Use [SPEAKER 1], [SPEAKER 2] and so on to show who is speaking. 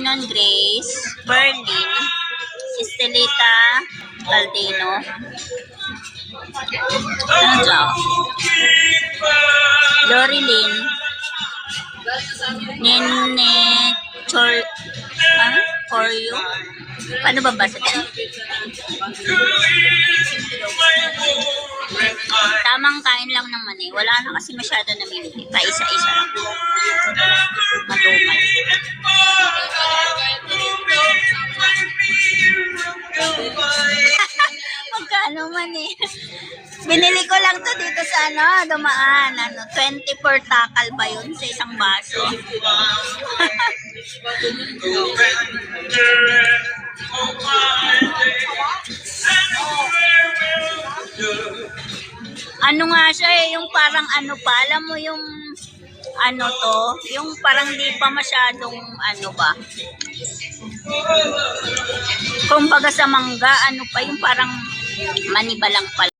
[SPEAKER 1] Sinon Grace, Berlin, Estelita Caldeno, ano dyan? Lorilyn, Nene Coryo, paano ba basa dyan? Tamang kain lang naman eh. Wala na kasi masyado namimili. Paisa-isa lang. Matumay. Magkano man eh. Binili ko lang to dito sa dumaan. 24 takal ba yun sa isang baso? Ano nga siya eh, yung parang pa, alam mo yung yung parang di pa masyadong ba. Kumbaga sa mangga, pa yung parang maniba lang pala.